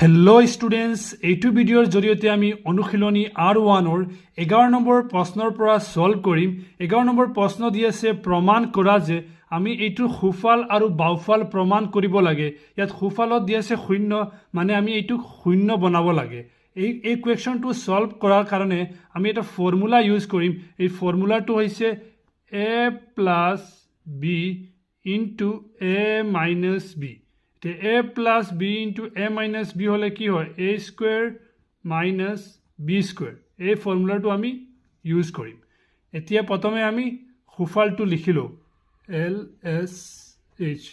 Hello' students, এইটো ভিডিঅ'ৰ জৰিয়তে আমি অনুশীলনী R1-ৰ 11 নম্বৰ প্ৰশ্নৰ পৰা ছল্ভ কৰিম। 11 নম্বৰ প্ৰশ্ন দি আছে প্ৰমাণ কৰা যে আমি এইটোৰ সোঁফাল আৰু বাওঁফাল প্ৰমাণ কৰিব লাগে। ইয়াত সোঁফালত দি আছে 0, মানে আমি এইটোক 0 বনাব লাগে। এই কুৱেশ্যনটো ছল্ভ কৰাৰ কাৰণে আমি এটা ফৰ্মুলা ইউজ কৰিম। এই ফৰ্মুলাটো হৈছে a plus b into a minus b। a plus b into a minus b হলে কি হয় a square minus b square। এই ফৰ্মুলাটো আমি ইউজ কৰিম। এতিয়া প্ৰথমে আমি সোঁফালটো লিখিলো LSH।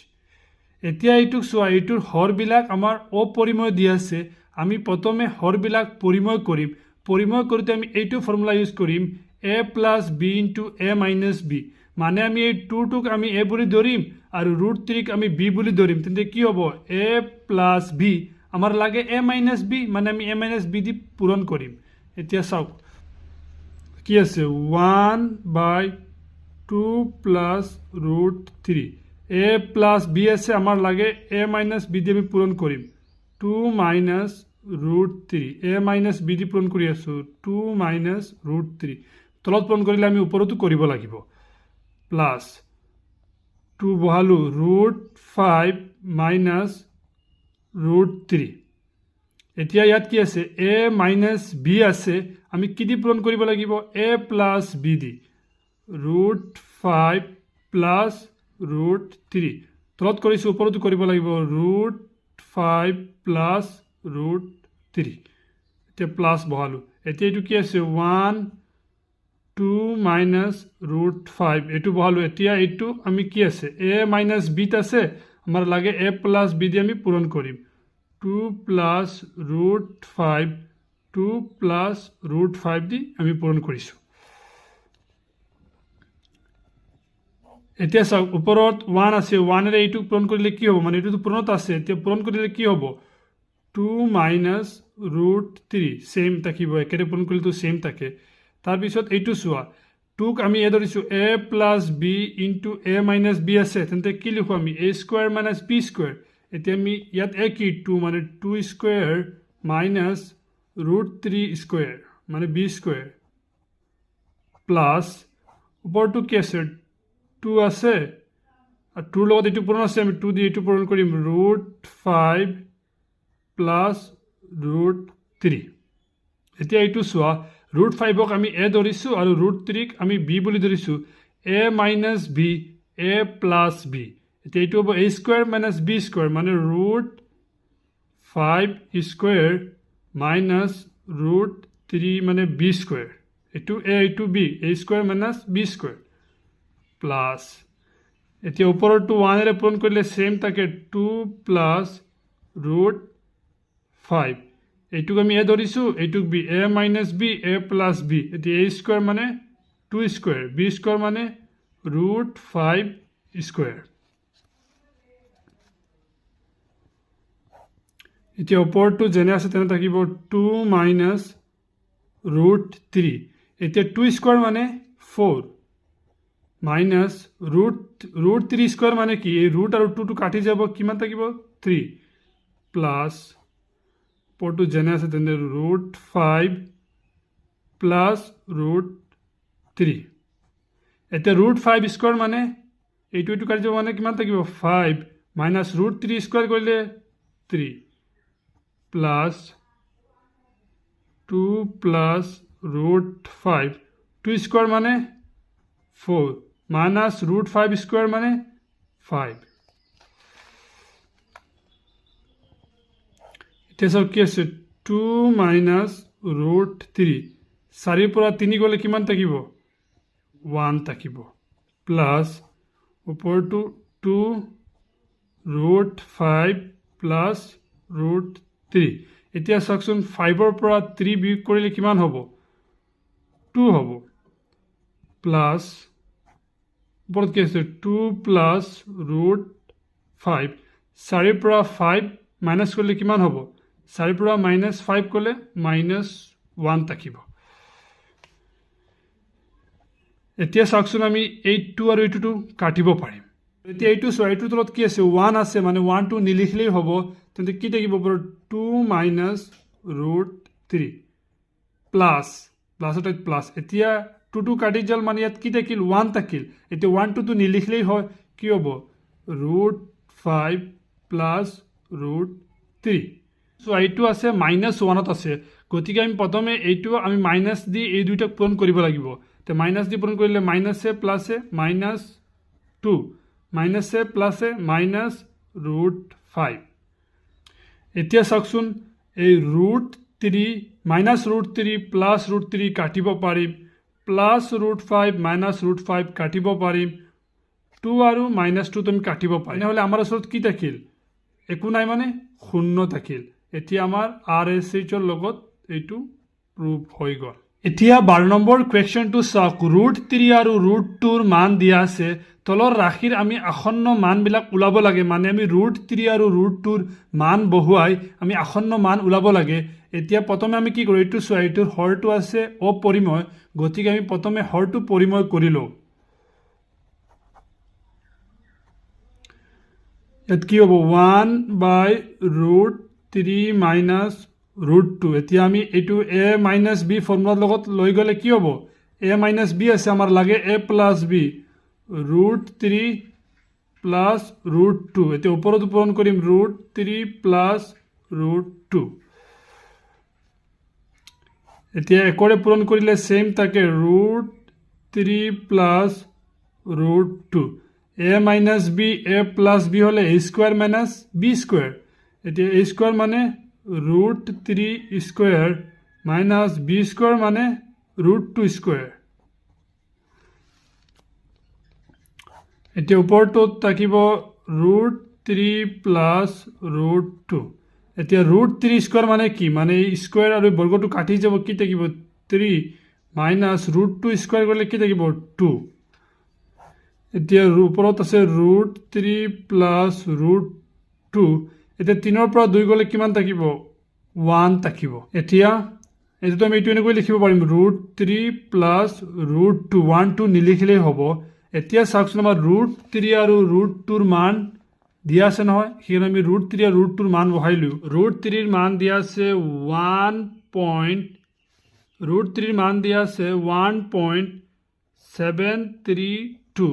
এতিয়া এইটোক চোৱা, এইটোৰ হৰবিলাক আমাৰ অপৰিমেয় দি আছে। আমি প্ৰথমে হৰবিলাক পৰিমেয় কৰিম। পৰিমেয় কৰোঁতে আমি এইটো ফৰ্মুলা ইউজ কৰিম a plus b into a minus b। মানে আমি এই 2টোক আমি a বুলি ধৰিম আৰু √3ক আমি b বুলি ধৰিম। তেন্তে কি হ'ব a প্লাছ b, আমাৰ লাগে a মাইনাছ b, মানে আমি a মাইনাছ b দি পূৰণ কৰিম। এতিয়া চাওক কি আছে 1/2 প্লাছ √3। a প্লাছ b আছে, আমাৰ লাগে a মাইনাছ b দি আমি পূৰণ কৰিম 2 মাইনাছ √3। a মাইনাছ b দি পূৰণ কৰি আছোঁ 2 মাইনাছ √3। তলত পূৰণ কৰিলে আমি ওপৰতো কৰিব লাগিব। Plus 2 বহালো √5 minus √3। এতিয়া ইয়াত কি আছে a মাইনাছ b আছে, আমি কি দি পূৰণ কৰিব লাগিব a plus b the √5 plus √3। তলত কৰিছোঁ ওপৰতো কৰিব লাগিব √5 প্লাছ √3। এতিয়া প্লাছ বহালো। এতিয়া এইটো কি আছে 2 মাইনাছ √5, এইটো বহালো। এতিয়া এইটো আমি কি আছে a মাইনাছ বিত আছে, আমাৰ লাগে a প্লাছ b দি আমি পূৰণ কৰিম 2 প্লাছ √5, 2 প্লাছ √5 দি আমি পূৰণ কৰিছোঁ। এতিয়া চাওক ওপৰত 1 আছে, 1এৰে এইটো পূৰণ কৰিলে কি হ'ব, মানে এইটোতো পূৰণত আছে। এতিয়া পূৰণ কৰিলে কি হ'ব 2 মাইনাছ √3 ছেইম থাকিব, একেৰে পূৰণ কৰিলেতো ছেইম থাকে। তাৰপিছত এইটো চোৱা 2ক আমি এ ধৰিছোঁ a plus b into a minus b আছে, তেন্তে কি লিখোঁ আমি a square minus b square. এতিয়া আমি ইয়াত a কি 2, মানে 2 স্কুৱেৰ মাইনাছ √3 স্কুৱেৰ, মানে b স্কুৱেৰ প্লাছ ওপৰটো কি আছে 2 আছে আৰু 2ৰ লগত এইটো পূৰণ আছে, আমি 2 দি এইটো পূৰণ কৰিম √5 প্লাছ √3। এতিয়া এইটো চোৱা √5ক আমি a ধৰিছোঁ আৰু √3ক আমি b বুলি ধৰিছোঁ a minus b, a plus b। এতিয়া এইটো হ'ব a square minus b square, মানে √5 স্কুৱেৰ মাইনাছ √3 মানে b স্কুৱেৰ। এইটো a, এইটো b, a square minus b square plus এতিয়া ওপৰতো 1এৰে পূৰণ কৰিলে ছেইম থাকে 2 প্লাছ √5। এইটোক আমি a ধৰিছোঁ, এইটোক b, a minus b, a plus b। এতিয়া a স্কুৱেৰ মানে 2 স্কুৱেৰ, b স্কুৱেৰ মানে √5 স্কুৱেৰ। এতিয়া ওপৰটো যেনে আছে তেনে থাকিব 2 মাইনাছ √3। এতিয়া 2 স্কুৱেৰ মানে 4 মাইনাছ √3 স্কুৱেৰ মানে কি, এই ৰুট আৰু 2টো কাটি যাব, কিমান থাকিব 3 প্লাছ ওপৰটো যেনে আছে তেনে √5 প্লাছ √3। এতিয়া √5 স্কুৱেৰ মানে এইটো কাটি যাব, মানে কিমান থাকিব 5 মাইনাছ √3 স্কুৱেৰ কৰিলে 3 প্লাছ 2 প্লাছ √5, 2 স্কুৱেৰ মানে 4 মাইনাছ √5 স্কুৱেৰ মানে 5। এতিয়া চাওক কি আছে 2 মাইনাছ √3, 4ৰ পৰা 3 গ'লে কিমান থাকিব 1 থাকিব প্লাছ ওপৰটো 2 √5 প্লাছ √3। এতিয়া চাওকচোন 5ৰ পৰা 3 বিয়োগ কৰিলে কিমান হ'ব 2 হ'ব প্লাছ ওপৰত কি আছে 2 প্লাছ √5, 4ৰ পৰা 5 মাইনাছ কৰিলে কিমান হ'ব, 4ৰ পৰা মাইনাছ 5 কৰিলে -1 থাকিব। এতিয়া চাওকচোন আমি এই 2 আৰু এইটোতো কাটিব পাৰিম। এতিয়া এইটো চোৱা, এইটোৰ তলত কি আছে 1 আছে, মানে 1টো নিলিখিলেই হ'ব। তেন্তে কি থাকিব ওপৰত 2 মাইনাছ √3 প্লাছ ঠাইত প্লাছ এতিয়া 2 কাটি যাল মানে ইয়াত কি থাকিল 1 থাকিল এতিয়া 1 2 নিলিখিলেই হয় কি হ'ব √5 প্লাছ √3 সো এইটো আছে -1ত আছে গতিকে আমি প্ৰথমে এইটো আমি মাইনাছ দি এই দুইটা পূৰণ কৰিব লাগিব তে মাইনাছ দি পূৰণ কৰিলে মাইনাছে প্লাছে -2 মাইনাছে প্লাছে -√5 এতিয়া চাওকচোন এই √3 -√3 প্লাছ √3 কাটিব পাৰিম প্লাছ √5 -√5 কাটিব পাৰিম 2 আৰু -2 তুমি কাটিব পাৰিম নহ'লে আমাৰ ওচৰত কি থাকিল একো নাই মানে 0 থাকিল এতিয়া আমাৰ RSHৰ লগত এইটো প্ৰুভ হৈ গ'ল এতিয়া 12 নম্বৰ কুৱেশ্যনটো চাওক √3 আৰু √2ৰ মান দিয়া আছে তলৰ ৰাশিৰ আমি আসন্ন মানবিলাক ওলাব লাগে মানে আমি √3 আৰু √2ৰ মান বহুৱাই আমি আসন্ন মান ওলাব লাগে এতিয়া প্ৰথমে আমি কি কৰোঁ এইটো চোৱা এইটোৰ হৰটো আছে অপৰিমেয় গতিকে আমি প্ৰথমে হৰটো পৰিমেয় কৰি লওঁ ইয়াত কি হ'ব 1/√3 মাইনাছ √2 এতিয়া আমি এইটো a মাইনাছ b ফৰ্মুলাৰ লগত লৈ গ'লে কি হ'ব a মাইনাছ b আছে আমাৰ লাগে a প্লাছ b √3 প্লাছ √2 এতিয়া ওপৰত পূৰণ কৰিম √3 প্লাছ √2 এতিয়া একৰে পূৰণ কৰিলে সেম থাকে √3 plus √2 a minus b a plus b হলে a square minus b square এতিয়া a স্কয়ার মানে √3 স্কয়ার মাইনাছ b স্কয়ার মানে √2 স্কয়ার এতিয়া ওপৰটোত থাকিব √3 প্লাছ √2 এতিয়া √3 স্কয়াৰ মানে কি মানে স্কয়াৰ আৰু বৰ্গটো কাটি যাব কি থাকিব 3 মাইনাছ √2 স্কয়াৰ কৰিলে কি থাকিব 2 এতিয়া ওপৰত আছে √3 প্লাছ √2 এতিয়া 3ৰ পৰা 2 গ'লে কিমান থাকিব 1 থাকিব এতিয়া এইটো আমি এইটো এনেকৈ লিখিব পাৰিম √3 প্লাছ √2 1 2 নিলিখিলেই হ'ব এতিয়া চাওকচোন আমাৰ √3 আৰু √2ৰ মান দিয়া আছে নহয় সেইকাৰণে আমি √3 আৰু √2ৰ মান বহাইলো √3ৰ মান দিয়া আছে 1.732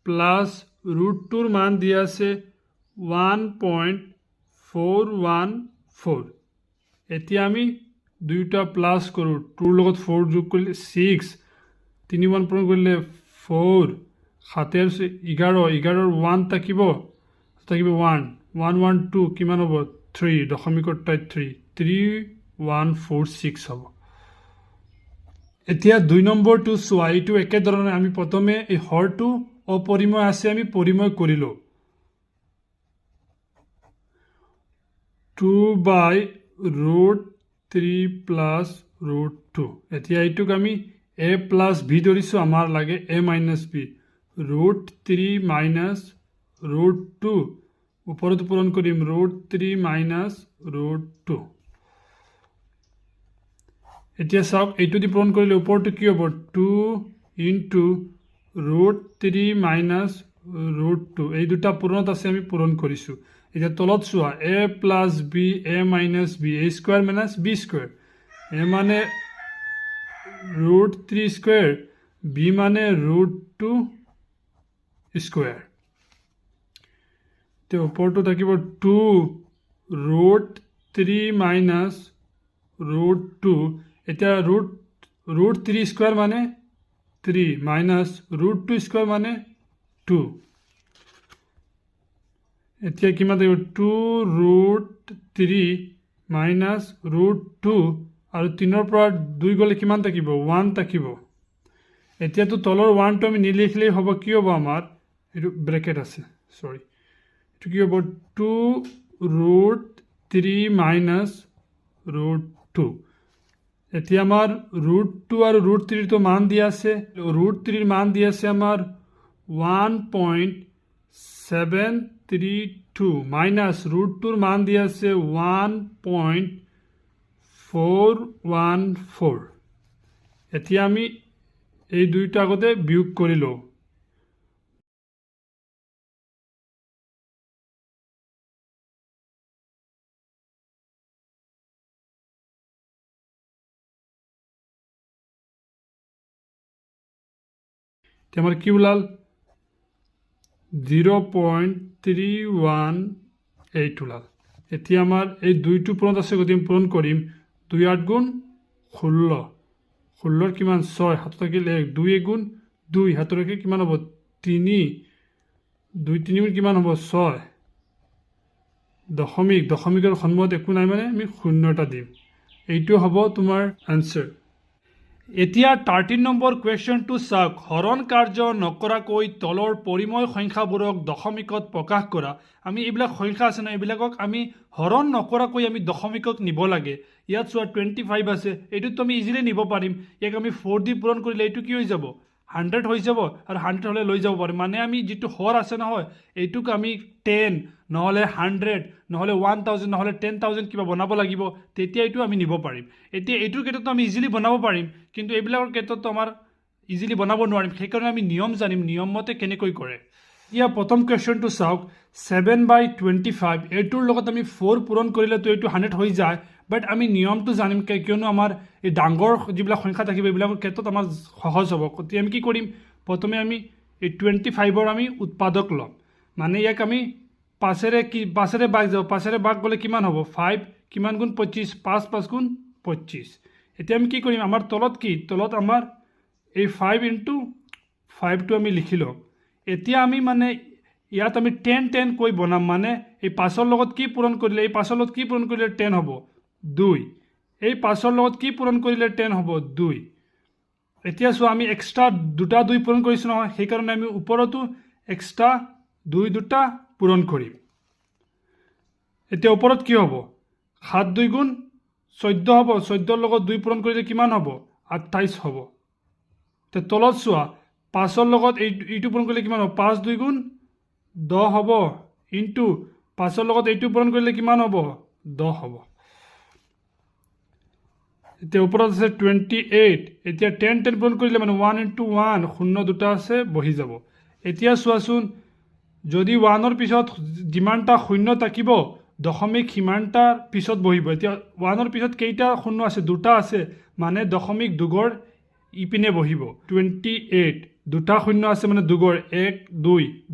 প্লাছ √2ৰ মান দিয়া আছে 1.414 এতিয়া আমি দুইটা প্লাছ কৰোঁ 2ৰ লগত 4 যোগ কৰিলে 6 3 1 পূৰণ কৰিলে 4 7 11ৰ 1 থাকিব 1 1 1 2 কিমান হ'ব 3 দশমিকৰ ঠাইত 33146 হ'ব এতিয়া 2 নম্বৰটো চোৱা এইটো একেধৰণে আমি প্ৰথমে এই হৰটো অপৰিমেয় আছে আমি পৰিমেয় কৰিলো 2/√3 প্লাছ √2 এতিয়া এইটোক আমি a প্লাছ b ধৰিছো আমাৰ লাগে a মাইনাছ b √3 মাইনাছ √2 ওপৰত পূৰণ কৰিম √3 মাইনাছ √2 এতিয়া চাওক এইটো দি পূৰণ কৰিলে ওপৰটো কি হ'ব 2 ইনটু √3 মাইনাছ √2 এই দুটা পূৰণত আছে আমি পূৰণ কৰিছো এতিয়া তলত চোৱা a plus b a minus b a square minus b square a মানে √3 স্কয়ার b মানে √2 স্কয়ার তে ওপৰটো থাকিব 2√3 মাইনাছ √2 এতিয়া √3 স্কয়ার মানে 3 মাইনাছ √2 স্কয়ার মানে 2 এতিয়া কিমান থাকিব 2√3 মাইনাছ √2 আৰু 3ৰ পৰা 2 গ'লে কিমান থাকিব 1 থাকিব এতিয়াতো তলৰ 1টো আমি নিলিখিলেই হ'ব কি হ'ব আমাৰ এইটো ব্ৰেকেট আছে সৰি এইটো কি হ'ব 2√3 মাইনাছ √2 এতিয়া আমাৰ √2 আৰু √3 তো মান দিয়া আছে √3 মান দিয়া আছে আমাৰ 1.732 মাইনাছ √2 মান দিয়া আছে 1.414 এতিয়া আমি এই দুইটা আগতে বিয়োগ কৰি লওঁ এতিয়া আমাৰ কি ওলাল 0.318 ওলাল এতিয়া আমাৰ এই 2টো পূৰণত আছে গতিকে আমি পূৰণ কৰিম 2 8 গুণ 16 16 কিমান 6 হাতত থাকিল 1 2 গুণ 2 হাতত ৰাখি কিমান হ'ব 3 2 3 গুণ কিমান হ'ব 6 দশমিকৰ সন্মুখত একো নাই মানে আমি 0 এটা দিম এইটো হ'ব তোমাৰ আনসাৰ এতিয়া 13 নম্বৰ কুৱেশ্যনটো চাওক হৰণ কাৰ্য নকৰাকৈ তলৰ পৰিময় সংখ্যাবোৰক দশমিকত প্ৰকাশ কৰা আমি এইবিলাক সংখ্যা আছে না এইবিলাকক আমি হৰণ নকৰাকৈ আমি দশমিকক নিব লাগে ইয়াত চোৱা 25 আছে এইটোতো আমি ইজিলি নিব পাৰিম ইয়াক আমি 4 দি পূৰণ কৰিলে এইটো কি হৈ যাব 100 হৈ যাব আৰু 100 হলে লৈ যাব পাৰিম মানে আমি যেটো হৰ আছে নহয় এইটোক আমি 10 নহলে 100 নহলে 1000 নহলে 10000 কিবা বনাব লাগিব তেতিয়া এইটো আমি নিব পাৰিম এতিয়া এইটোৰ ক্ষেত্ৰত আমি ইজিলি বনাব পাৰিম কিন্তু এইবিলাকৰ ক্ষেত্ৰত আমাৰ ইজিলি বনাব নোৱাৰিম সেইকাৰণে আমি নিয়ম জানিম নিয়ম মতে কেনেকৈ কৰে ইয়া প্ৰথম কুৱেশ্যনটো চাওক 7/25 এইটোৰ লগত আমি 4 পূৰণ কৰিলে তো এইটো 100 হৈ যায় বাট আমি নিয়মটো জানিম কিয়নো আমাৰ এই ডাঙৰ যিবিলাক সংখ্যা থাকিব এইবিলাকৰ ক্ষেত্ৰত আমাৰ সহজ হ'ব গতিকে আমি কি কৰিম প্ৰথমে আমি এই 25ৰ আমি উৎপাদক ল'ম মানে ইয়াক আমি পাঁচেৰে বাগ গ'লে কিমান হ'ব 5 কিমান গুণ 25 5 5 গুণ 25 এতিয়া আমি কি কৰিম আমাৰ তলত আমাৰ এই 5 × 5টো আমি লিখি লওঁ এতিয়া আমি মানে ইয়াত আমি 10 কৈ বনাম মানে এই 5ৰ লগত কি পূৰণ কৰিলে এই 5ৰ লগত কি পূৰণ কৰিলে 10 হ'ব 2 এই 5ৰ লগত কি পূৰণ কৰিলে 10 হ'ব 2 এতিয়া চোৱা আমি এক্সট্ৰা দুটা 2 পূৰণ কৰিছোঁ নহয় সেইকাৰণে আমি ওপৰতো এক্সট্ৰা 2 দুটা পূৰণ কৰিম এতিয়া ওপৰত কি হ'ব 7 2 গুণ 14 হ'ব 14ৰ লগত 2 পূৰণ কৰিলে কিমান হ'ব 28 হ'ব তে তলত চোৱা 5ৰ লগত এইটো পূৰণ কৰিলে কিমান হ'ব 5 2 গুণ 10 হ'ব ইনটু 5ৰ লগত এইটো পূৰণ কৰিলে কিমান হ'ব 10 হ'ব এতিয়া ওপৰত আছে 28 এতিয়া 10 পূৰণ কৰিলে মানে 1 × 1 শূন্য দুটা আছে বহি যাব এতিয়া চোৱাচোন যদি 1ৰ পিছত যিমানটা শূন্য থাকিব দশমিক সিমানটাৰ পিছত বহিব এতিয়া 1ৰ পিছত কেইটা শূন্য আছে দুটা আছে মানে দশমিক দুগৰ ইপিনে বহিব 28 দুটা শূন্য আছে মানে দুগৰ 1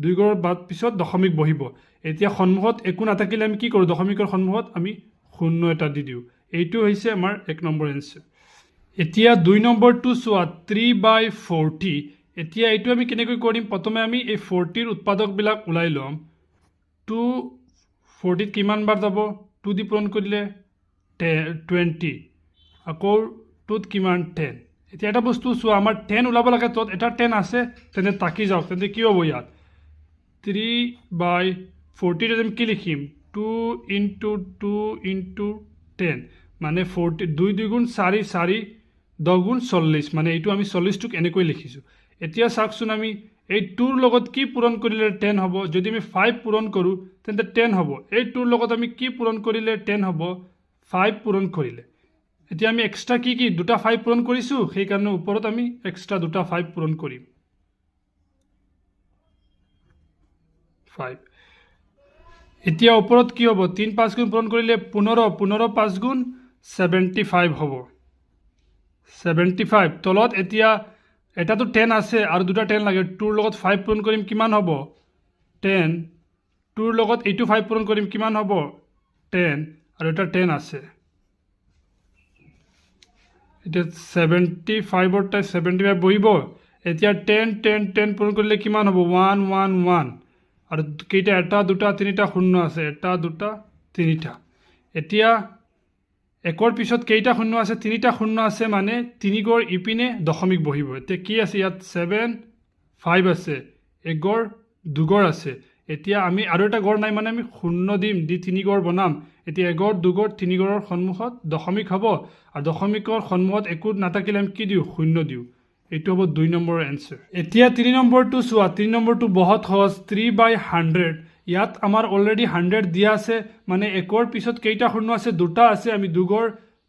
2 গৰ বাদ পিছত দশমিক বহিব এতিয়া সন্মুখত একো নাথাকিলে আমি কি কৰোঁ দশমিকৰ সন্মুখত আমি শূন্য এটা দি দিওঁ এইটো হৈছে আমাৰ 1 নম্বৰ এনসাৰ এতিয়া 2 নম্বৰটো চোৱা 3/40 এতিয়া এইটো আমি কেনেকৈ কৰিম প্ৰথমে আমি এই 40ৰ উৎপাদকবিলাক ওলাই ল'ম 240 কিমান বাৰ যাব 2 দি পূৰণ কৰিলে 20 আকৌ 2ত কিমান 10 এতিয়া এটা বস্তু চোৱা আমাৰ 10 ওলাব লাগে তত এটা 10 আছে তেনে তাকি যাওক তেন্তে কি হ'ব ইয়াত 3/40 আমি কি লিখিম 2 × 2 × 10 মানে 40 2 2 গুণ 4 4 10 গুণ 40 মানে এইটো আমি 40টোক এনেকৈ লিখিছোঁ এতিয়া চাওকচোন আমি এই 2ৰ লগত কি পূৰণ কৰিলে 10 হ'ব যদি আমি 5 পূৰণ কৰোঁ তেন্তে 10 হ'ব এই 2ৰ লগত আমি কি পূৰণ কৰিলে 10 হ'ব 5 পূৰণ কৰিলে এতিয়া আমি এক্সট্ৰা কি দুটা 5 পূৰণ কৰিছোঁ সেইকাৰণে ওপৰত আমি এক্সট্ৰা দুটা 5 পূৰণ কৰিম 5 এতিয়া ওপৰত কি হ'ব 3 5 গুণ পূৰণ কৰিলে 15 5 গুণ 75 হ'ব 75 তলত এতিয়া এটাতো 10 আছে আৰু দুটা 10 লাগে 2ৰ লগত 5 পূৰণ কৰিম কিমান হ'ব 10 2ৰ লগত এইটো 5 পূৰণ কৰিম কিমান হ'ব 10 আৰু এটা 10 আছে এতিয়া 75ৰ টাই 75 বহিব এতিয়া 10 10 10 পূৰণ কৰিলে কিমান হ'ব 1 1 1 আৰু কেইটা এটা দুটা তিনিটা শূন্য আছে এটা দুটা তিনিটা এতিয়া একৰ পিছত কেইটা শূন্য আছে তিনিটা শূন্য আছে মানে 3 গড় ইপিনে দশমিক বহিব এতিয়া কি আছে ইয়াত 7 5 আছে এগড় দুগড় আছে এতিয়া আমি আৰু এটা গড় নাই মানে আমি শূন্য দিম দি 3 গড় বনাম এতিয়া এগড় দুগড় 3 গড়ৰ সন্মুখত দশমিক হ'ব আৰু দশমিকৰ সন্মুখত একো নাথাকিলে আমি কি দিওঁ শূন্য দিওঁ এইটো হ'ব 2 নম্বৰৰ এনসাৰ এতিয়া 3 নম্বৰটো চোৱা 3 নম্বৰটো বহুত সহজ 3/100 ইয়াত আমাৰ অলৰেডি 100 দিয়া আছে মানে একৰ পিছত কেইটা শূন্য আছে দুটা আছে আমি দুগৰ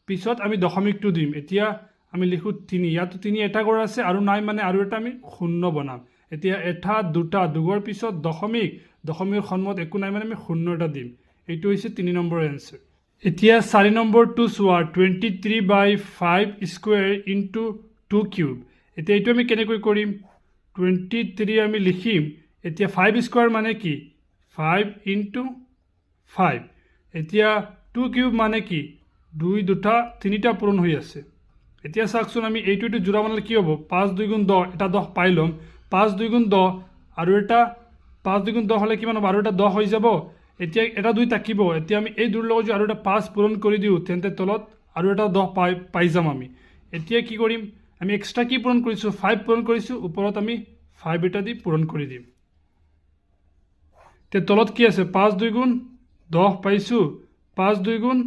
পিছত আমি দশমিকটো দিম এতিয়া আমি লিখো 3 ইয়াত 3 এটা গড় আছে আৰু নাই মানে আৰু এটা আমি শূন্য বনাম এতিয়া এটা দুটা দুগৰ পিছত দশমিকৰ সন্মুখত একো নাই মানে আমি শূন্য এটা দিম এইটো হৈছে 3 নম্বৰৰ এনসাৰ এতিয়া 4 নম্বৰটো চোৱা 23/5 স্কয়াৰ * 2 কিউব এতিয়া এইটো আমি কেনেকৈ কৰিম 23 আমি লিখিম এতিয়া 5 স্কয়াৰ মানে কি 5 * 5 এতিয়া 2 কিউব মানে কি 2 দুটা তিনিটা পূৰণ হৈ আছে এতিয়া চাওকচোন আমি এইটো জোৰা বনালে কি হ'ব 5 2 গুণ 10 এটা 10 পাই লম 5 2 গুণ 10 আৰু এটা 5 2 গুণ 10 হলে কিমান হ'ব আৰু এটা 10 হৈ যাব এতিয়া এটা 2 থাকিব এতিয়া আমি এই দুৰ লগত আৰু এটা 5 পূৰণ কৰি দিও তেন্তে তলত আৰু এটা 10 পাই যাম আমি এতিয়া কি কৰিম আমি এক্সট্ৰা কি পূৰণ কৰিছো 5 পূৰণ কৰিছো ওপৰত আমি 5 এটা দি পূৰণ কৰি দিম তে তলত কি আছে 5 2 গুণ 10 পাইছো 5 2 গুণ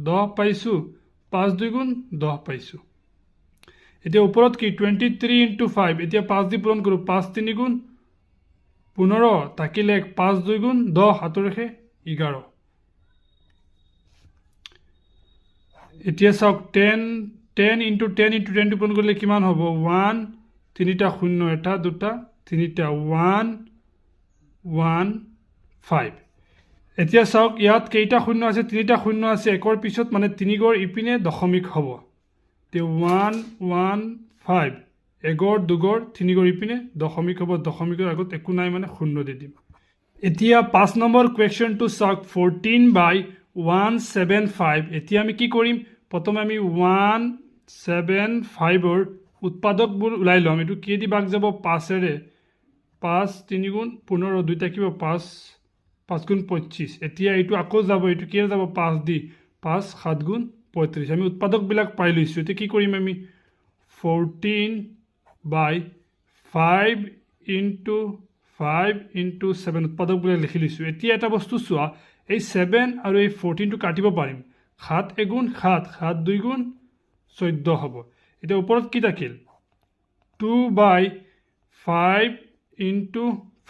10 পাইছো 5 2 গুণ 10 পাইছো এতিয়া ওপৰত কি 23 * 5 এতিয়া 5 দি পূৰণ কৰো 5 3 গুণ 15 থাকিলে 5 2 গুণ 10 হাতৰ ৰেখে 11 এতিয়া চাওক 10 10 * 10 * 10 পূৰণ কৰিলে কিমান হ'ব 1 তিনিটা শূন্য এটা দুটা তিনিটা 1 1 5 এতিয়া চাওক ইয়াত কেইটা শূন্য আছে তিনিটা শূন্য আছে একৰ পিছত মানে তিনি গড় ইপিনে দশমিক হ'ব তে 1 1 5 এগড় দুগড় তিনি গড় ইপিনে দশমিক হ'ব দশমিকৰ আগত একো নাই মানে শূন্য দি দিম এতিয়া 5 নম্বৰ কোৱেশ্চনটো চাওক 14/175 এতিয়া আমি কি কৰিম প্ৰথমে আমি 175 ৰ উৎপাদকবোৰ উলাই লম এটো কি দি ভাগ যাব 5 এৰে 5 3 গুণ 15 2 থাকিব 5 5 গুণ 25 এতিয়া এইটো আকৌ যাব এইটো কি যাব 5 দি 5 7 গুণ 35 আমি উৎপাদক বিলাক পাই লৈছো এতিয়া কি কৰিম আমি 14/5 * 5 * 7 উৎপাদক বিলাক লিখি লৈছো এতিয়া এটা বস্তু চোৱা এই 7 আৰু এই 14 টো কাটিব পাৰিম 7 এগুণ 7 7 2 গুণ 14 হ'ব এতিয়া ওপৰত কি থাকিল 2/5 *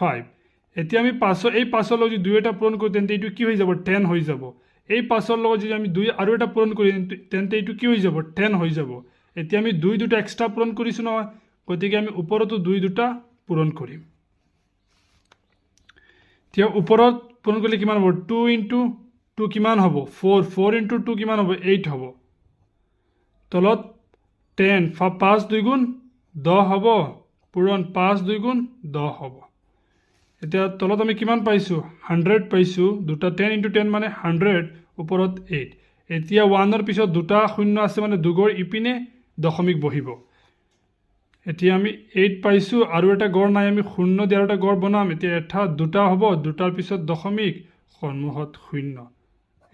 5 এতিয়া আমি এই 5 লগত যদি 2 এটা পূৰণ কৰো তেন্তে এইটো কি হৈ যাব 10 হৈ যাব এই 5 লগত যদি আমি 2 আৰু এটা পূৰণ করি তেন্তে এইটো কি হৈ যাব 10 হৈ যাব এতিয়া আমি 2 দুটা এক্সট্ৰা পূৰণ কৰিছো নহয় গতিকে আমি ওপৰতো 2 দুটা পূৰণ কৰিম এতিয়া ওপৰত পূৰণ কৰিলে কিমান হ'ব 2 * 2 কিমান হ'ব 4 4 * 2 কিমান হ'ব 8 হ'ব তলত 10 5 2 গুণ 10 হ'ব পূৰণ 5 2 গুণ 10 হ'ব এতিয়া তলত আমি কিমান পাইছো 100 পাইছো দুটা 10 * 10 মানে 100 ওপৰত 8 এতিয়া 1 ৰ পিছত দুটা শূন্য আছে মানে দুগড় ইপিনে দশমিক বহিব এতিয়া আমি 8 পাইছো আৰু এটা গড় নাই আমি শূন্য দি আৰু এটা গড় বনাম এতিয়া এটা দুটা হ'ব দুটাৰ পিছত দশমিক সন্মুখত শূন্য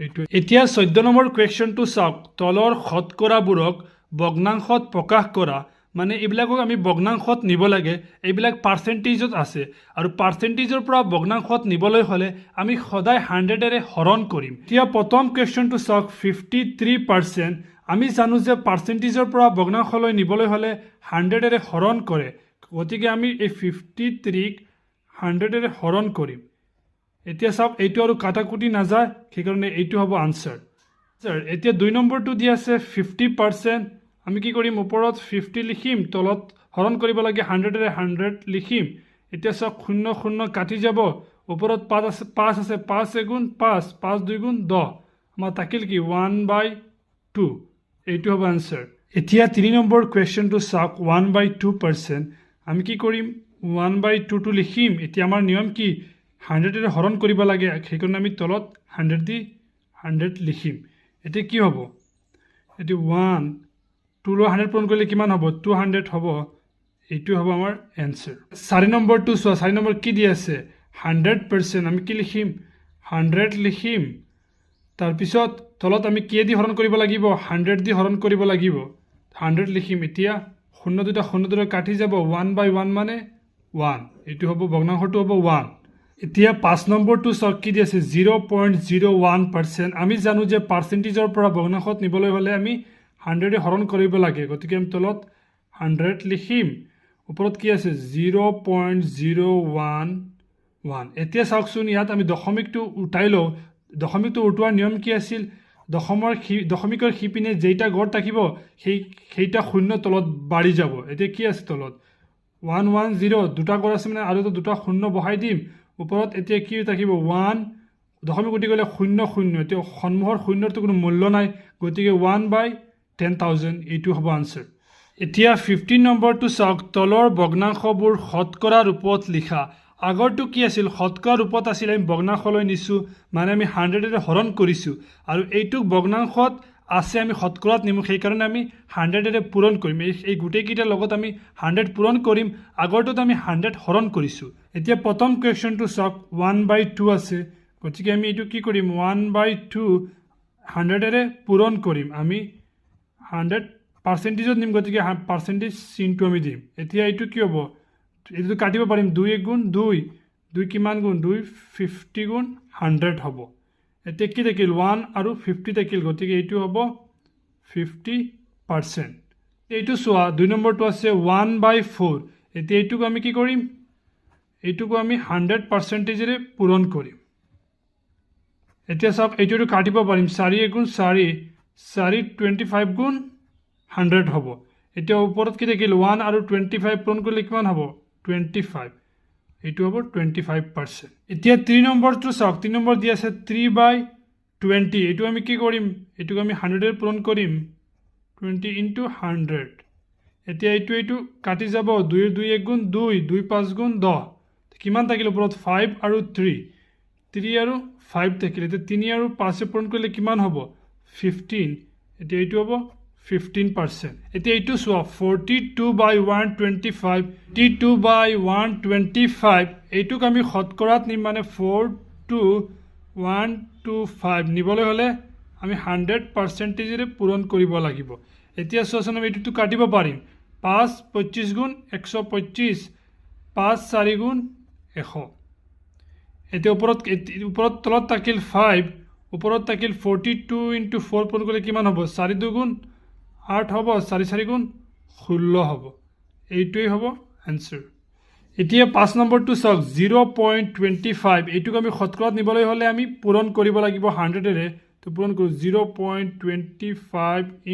এইটো এতিয়া 14 নম্বৰ কোৱেশ্চনটো চাওক তলৰ শতকৰাবোৰক ভগ্নাংশত প্ৰকাশ কৰা মানে এইবিলাকক আমি ভগ্নাংশত নিব লাগে এইবিলাক পাৰ্চেন্টেজত আছে আৰু পাৰ্চেন্টেজৰ পৰা ভগ্নাংশত নিবলৈ হলে আমি সদায় 100 এৰে হৰণ কৰিম এতিয়া প্ৰথম কোৱেশ্চনটো চাওক 53% আমি জানো যে পাৰ্চেন্টেজৰ পৰা ভগ্নাংশলৈ নিবলৈ হলে 100 এৰে হৰণ কৰে গতিকে আমি এই 53 ক 100 এৰে হৰণ কৰিম এতিয়া চাওক এইটো আৰু কাটাকুটি নাযায় সেইকাৰণে এইটো হ'ব আনসাৰ এতিয়া 2 নম্বৰটো দি আছে 50% আমি কি কৰিম ওপৰত 50 লিখিম তলত হৰণ কৰিব লাগে 100 এৰে 100 লিখিম এতিয়া চাওক 0 0 কাটি যাব ওপৰত 5 আছে 5 এগুণ 5 5 2 গুণ 10 আমাৰ থাকিল কি 1/2 এইটো হ'ব আনসাৰ এতিয়া 3 নম্বৰ কোৱেশ্চনটো চাওক 1/2% আমি কি কৰিম 1/2 টো লিখিম এতিয়া আমাৰ নিয়ম কি 100 এৰে হৰণ কৰিব লাগে সেইকাৰণে আমি তলত 100 দি 100 লিখিম এতিয়া কি হ'ব এটি 1 2 ৰ 100 পূৰণ কৰিলে কিমান হ'ব 200 হ'ব এইটো হ'ব আমাৰ এনসাৰ 4 নম্বৰটো চোৱা 4 নম্বৰ কি দি আছে 100% আমি কি লিখিম 100 লিখিম তাৰ পিছত তলত আমি কি দি হৰণ কৰিব লাগিব 100 দি হৰণ কৰিব লাগিব 100 লিখিম এতিয়া শূন্য দুটা কাটি যাব 1/1 মানে 1 এইটো হ'ব ভগ্নাংশটো হ'ব 1 এতিয়া 5 নম্বৰটো চাওক কি দি আছে 0.01% আমি জানো যে পাৰ্চেন্টেজৰ পৰা ভগ্নাংশত নিবলৈ হলে আমি 100 এ হৰণ কৰিব লাগে গতিকে আমি তলত 100 লিখিম ওপৰত কি আছে 0.011 এতিয়া চাওকচোন ইয়াত আমি দশমিকটো উঠাই লওঁ দশমিকটো উঠোৱাৰ নিয়ম কি আছিল দশমিকৰ হিপিনে যেইটা গড় থাকিব সেইটা শূন্য তলত বাঢ়ি যাব এতিয়া কি আছে তলত 110 দুটা গড় আছে মানে আৰু দুটা শূন্য বহাই দিম ওপৰত এতিয়া কি থাকিব 1 দশমিক উঠি গলে 0 0 এতিয়া সন্মুখৰ শূন্যৰটো কোনো মূল্য নাই গতিকে 1/10,000 এইটো হ'ব আনসাৰ এতিয়া 15 নম্বৰটো চাওক তলৰ ভগ্নাংশবোৰ শতকৰা ৰূপত লিখা আগৰটো কি আছিল শতকৰা ৰূপত আছিল আমি ভগ্নাংশলৈ নিছো মানে আমি 100 এৰে হৰণ কৰিছো আৰু এইটো ভগ্নাংশত আছে আমি শতকৰাত নিমু সেই কাৰণে আমি 100 এৰে পূৰণ কৰিম এই গুটেই কিটাৰ লগত আমি 100 পূৰণ কৰিম আগৰটোত আমি 100 হৰণ কৰিছো এতিয়া প্ৰথম কোৱেশ্চনটো চাওক 1/2 আছে গতিকে আমি এইটো কি কৰিম 1/2 100 এৰে পূৰণ কৰিম আমি 100 পাৰ্চেন্টেজত নিম গতিকে পাৰ্চেন্টেজ চিনটো আমি দিম এতিয়া এইটো কি হ'ব এইটো কাটিব পাৰিম 2 1 গুণ 2 2 কিমান গুণ 2 50 গুণ 100 হ'ব এতিয়া কি থাকিল 1 আৰু 50 থাকিল গতিকে এইটো হ'ব 50% এইটো চোৱা 2 নম্বৰটো আছে 1/4 এতিয়া এইটোক আমি কি কৰিম এইটোক আমি 100% এৰে পূৰণ কৰিম এতিয়া চাওক এইটোটো কাটিব পাৰিম 4 গুণ 4 4 25 গুণ 100 হ'ব এতিয়া ওপৰত কি থাকিল 1 আৰু 25 পূৰণ কৰিলে কিমান হ'ব 25 এইটো হ'ব 25% এতিয়া 3 নম্বৰটো চাওক 3 নম্বৰ দি আছে 3/20 এইটো আমি কি কৰিম এইটোক আমি 100 এৰ পূৰণ কৰিম 20 * 100 এতিয়া এইটো কাটি যাব 2 2 1 গুণ 2 2 5 গুণ 10 কিমান থাকিল ওপৰত 5 আৰু 3 আৰু 5 থাকিল এতিয়া 3 আৰু 5 পূৰণ কৰিলে কিমান হ'ব 15 এতিয়া এইটো হ'ব 15% এতিয়া এইটো চোৱা 42/125 42/125 এইটোক আমি শতকৰাত নিম মানে 42125 নিবলৈ হ'লে আমি 100% এৰে পূৰণ কৰিব লাগিব এতিয়া চোৱাচোন আমি এইটো কাটিব পাৰিম 5 25 গুণ 125 5 4 গুণ 100 এতিয়া ওপৰত তলত থাকিল 5 ওপৰত থাকিল 42 * 4 পূৰণ কৰিলে কিমান হ'ব 4 2 গুণ 8 হ'ব 4 4 গুণ 16 হ'ব এইটোই হ'ব आंसर এতিয়া 5 নম্বৰটো চাওক 0.25 এইটোক আমি শতকৰাত নিবলৈ হ'লে আমি পূৰণ কৰিব লাগিব 100 এৰে তো পূৰণ কৰো 0.25 *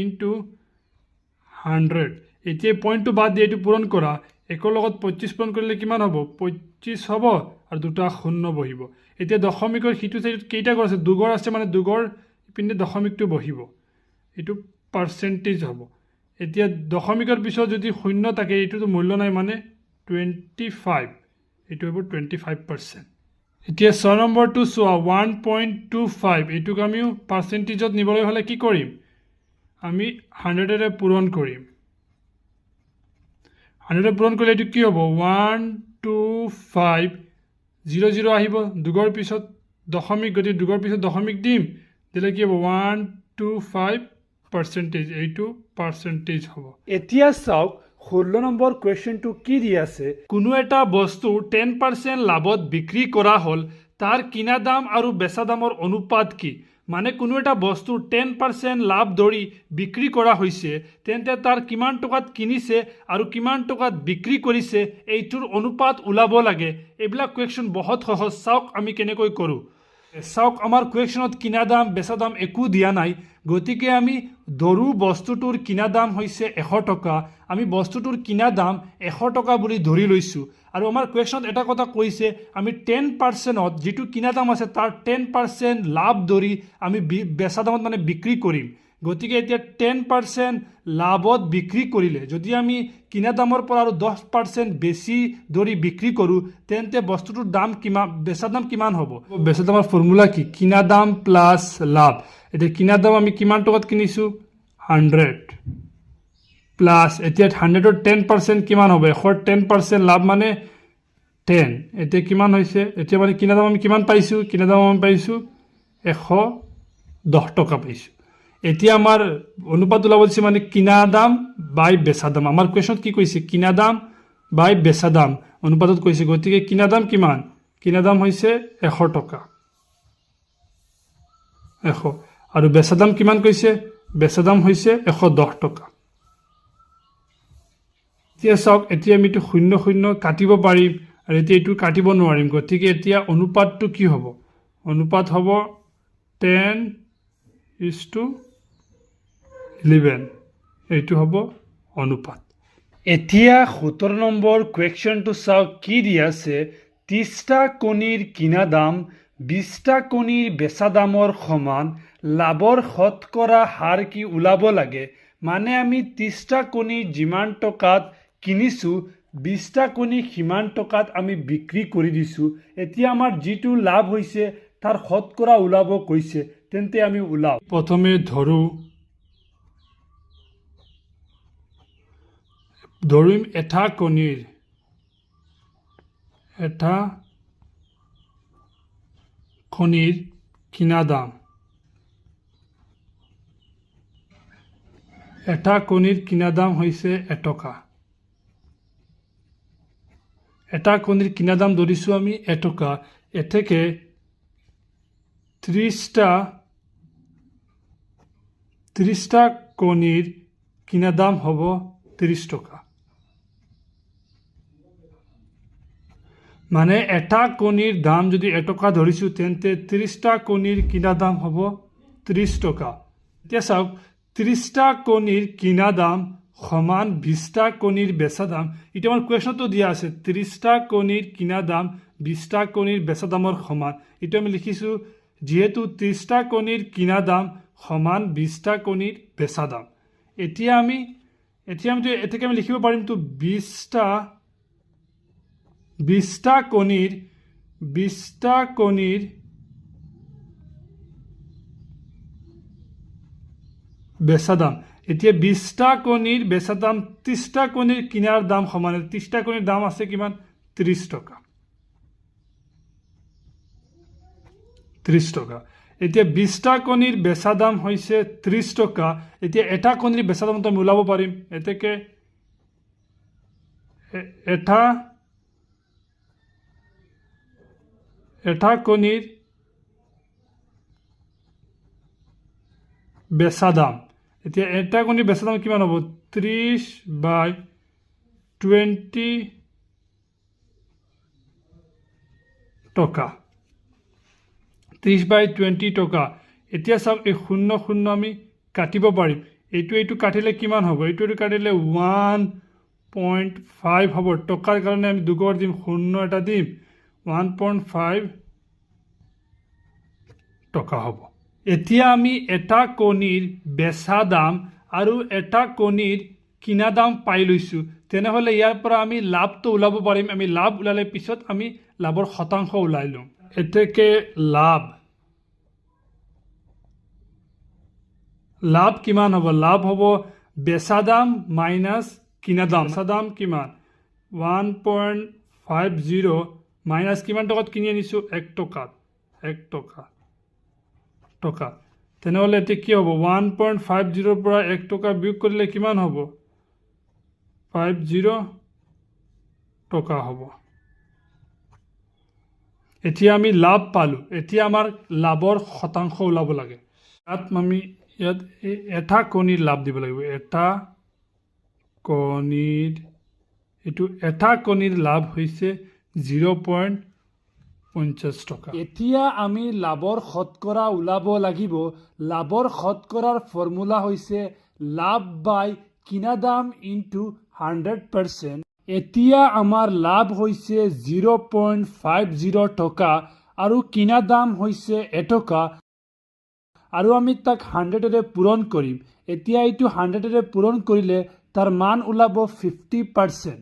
100 এতিয়া পইণ্টটো বাদ দি এইটো পূৰণ কৰা একৰ লগত 25 পূৰণ কৰিলে কিমান হ'ব 25 হ'ব আৰু দুটা শূন্য বহিব এতিয়া দশমিকৰ হিটো সাইডত কেইটা ঘৰ আছে দুঘৰ আছে মানে দুঘৰ পিনে দশমিকটো বহিব এইটো পাৰ্সেন্টেজ হ'ব এতিয়া দশমিকৰ পিছত যদি শূন্য থাকে এইটোতো মূল্য নাই মানে 25 এইটো হ'ব 25% এতিয়া 6 নম্বৰটো চোৱা 1.25 এইটোক আমি পাৰ্সেন্টেজত নিবলৈ হ'লে কি কৰিম আমি 100 এৰে পূৰণ কৰিম 100 পূৰণ কৰিলে এইটো কি হ'ব 125 0 0 আহিব দুঘৰ পিছত দশমিক গতি দুঘৰ পিছত দশমিক দিম দিলে কি হ'ব 125% এইটো পাৰ্সেন্টেজ হ'ব এতিয়া চাওক 16 নম্বৰ কোৱেশ্চনটো কি দি আছে কোনো এটা বস্তু 10% লাভত বিক্ৰী কৰা হল তাৰ কিনা দাম আৰু বেচা দামৰ অনুপাত কি মানে কোনো এটা বস্তু 10% লাভ ধৰি বিক্ৰী কৰা হৈছে তেন্তে তাৰ কিমান টকাত কিনিছে আৰু কিমান টকাত বিক্ৰী কৰিছে এইটোৰ অনুপাত উলাব লাগে এইবিলাক কোৱেশ্চন বহুত সহজ চাওক আমি কেনেকৈ কৰো চাওক আমাৰ কোৱেশ্চনত কিনা দাম বেচা দাম একো দিয়া নাই গতিকে আমি ধৰু বস্তুটোৰ কিনা দাম হৈছে 100 টকা আমি বস্তুটোৰ কিনা দাম 100 টকা বুলি ধৰি লৈছো আৰু আমাৰ কোৱেশ্চনত এটা কথা কৈছে আমি 10%ত যেটো কিনা দাম আছে তাৰ 10% লাভ ধৰি আমি বেচা দামত মানে বিক্ৰী কৰিম গতিকে এতিয়া 10% লাভত বিক্ৰী কৰিলে যদি আমি কিনা দামৰ পৰা আৰু 10% বেছি ধৰি বিক্ৰী কৰো তেন্তে বস্তুটোৰ দাম কিমান বেচা দাম কিমান হ'ব বেচা দামৰ ফৰ্মুলা কি কিনা দাম প্লাস লাভ এতিয়া কিনা দাম আমি কিমান টকাত কিনিছো 100 প্লাস এতিয়া 100 ৰ 10% কিমান হ'ব 10% লাভ মানে 10 এতিয়া কিমান হৈছে এতিয়া মানে কিনা দাম আমি কিমান পাইছো কিনা দাম আমি পাইছো 110 টকা পাইছো এতিয়া আমাৰ অনুপাত উলাব দিছে মানে কিনা দাম বাই বেচা দাম আমাৰ কোৱেশ্চনত কি কৈছে কিনা দাম বাই বেচা দাম অনুপাতত কৈছে গতিকে কিনা দাম কিমান কিনা দাম হৈছে 100 টকা 100 আৰু বেচা দাম কিমান কৈছে বেচা দাম হৈছে 110 টকা এতিয়া চাওক এতিয়া আমি তো শূন্য শূন্য কাটিব পাৰিম আৰু এতিয়া এইটো কাটিব নোৱাৰিম গতিকে এতিয়া অনুপাতটো কি হ'ব অনুপাত হ'ব 10:11 এইটো হ'ব অনুপাত এতিয়া 17 নম্বৰ কোৱেশ্চনটো চাওক কি দি আছে 30টা কণীৰ কিনা দাম 20টা কণীৰ বেচা দামৰ সমান লাভৰ শতকৰা হাৰ কি উলাব লাগে মানে আমি 30টা কণী যিমান টকাত কিনিছোঁ 20টা কণী সিমান টকাত আমি বিক্ৰী কৰি দিছোঁ। এতিয়া আমাৰ যিটো লাভ হৈছে তাৰ শতকৰা ওলাব কৈছে, তেন্তে আমি ওলাওঁ। প্ৰথমে ধৰিম এটা কণীৰ কিনা দাম। এটা কণীৰ কিনা দাম হৈছে এটকা। এটা কণীৰ কিনা দাম ধৰিছোঁ আমি এটকা। এতেকে 30টা কণীৰ কিনা দাম হ'ব 30 টকা। মানে এটা কণীৰ দাম যদি এটকা ধৰিছোঁ তেন্তে 30টা কণীৰ কিনা দাম হ'ব 30 টকা। এতিয়া চাওক 30টা কণীৰ কিনা দাম সমান 20টা কণীৰ বেচা দাম। এতিয়া আমাৰ কুৱেশ্যনটো দিয়া আছে 30টা কণীৰ কিনা দাম 20টা কণীৰ বেচা দামৰ সমান। এইটো আমি লিখিছোঁ যিহেতু 30টা কণীৰ কিনা দাম সমান 20টা কণীৰ বেচা দাম। এতিয়া আমি লিখিব পাৰিমতো 20টা কণীৰ বেচা দাম। এতিয়া 20টা কণীৰ বেচা দাম 30টা কণীৰ কিনাৰ দাম সমান। 30টা কণীৰ দাম আছে কিমান? 30 টকা। 30 টকা। এতিয়া 20টা কণীৰ বেচা দাম হৈছে 30 টকা। এতিয়া এটা কণীৰ বেচা দামটো আমি ওলাব পাৰিম। এতেকে এটা কণীৰ বেচা দাম। এতিয়া এটা কণীৰ বেচা দাম কিমান হ'ব? 30/20 টকা। 30/20 টকা। এতিয়া চাওক এই 0 আমি কাটিব পাৰিম। এইটো কাটিলে কিমান হ'ব? এইটো কাটিলে 1.5 হ'ব। টকাৰ কাৰণে আমি 2 ঘৰ দিম, 0 এটা দিম, 1.5 টকা হ'ব। এতিয়া আমি এটা কণীৰ বেচা দাম আৰু এটা কণীৰ কিনা দাম পাই লৈছোঁ। তেনেহ'লে ইয়াৰ পৰা আমি লাভটো ওলাব পাৰিম। আমি লাভ ওলালে পিছত আমি লাভৰ শতাংশ ওলাই লওঁ। এতেকে লাভ কিমান হ'ব? লাভ হ'ব বেচা দাম মাইনাছ কিনা দাম। বেচা দাম কিমান? 1.50 মাইনাছ কিমান টকাত কিনি আনিছোঁ? 1 টকাত। 1 টকা। তেনেহ'লে এতিয়া কি হ'ব? 1.50 পৰা 1 টকা বিয়োগ কৰিলে কিমান হ'ব? 50 টকা হ'ব। এতিয়া আমি লাভ পালোঁ। এতিয়া আমাৰ লাভৰ শতাংশ ওলাব লাগে। ইয়াত এটা কণীৰ লাভ দিব লাগিব। এটা কণীৰ লাভ হৈছে 0.50 টকা। এতিয়া আমি লাভৰ শতকৰা ওলাব লাগিব। লাভৰ শতকৰাৰ ফৰ্মুলা হৈছে লাভ বাই কিনা দাম ইনটু 100%। এতিয়া আমাৰ লাভ হৈছে 0.50 টকা আৰু কিনা দাম হৈছে এটকা আৰু আমি তাক 100ৰে পূৰণ কৰিম। এতিয়া এইটো 100ৰে পূৰণ কৰিলে তাৰ মান ওলাব 50%।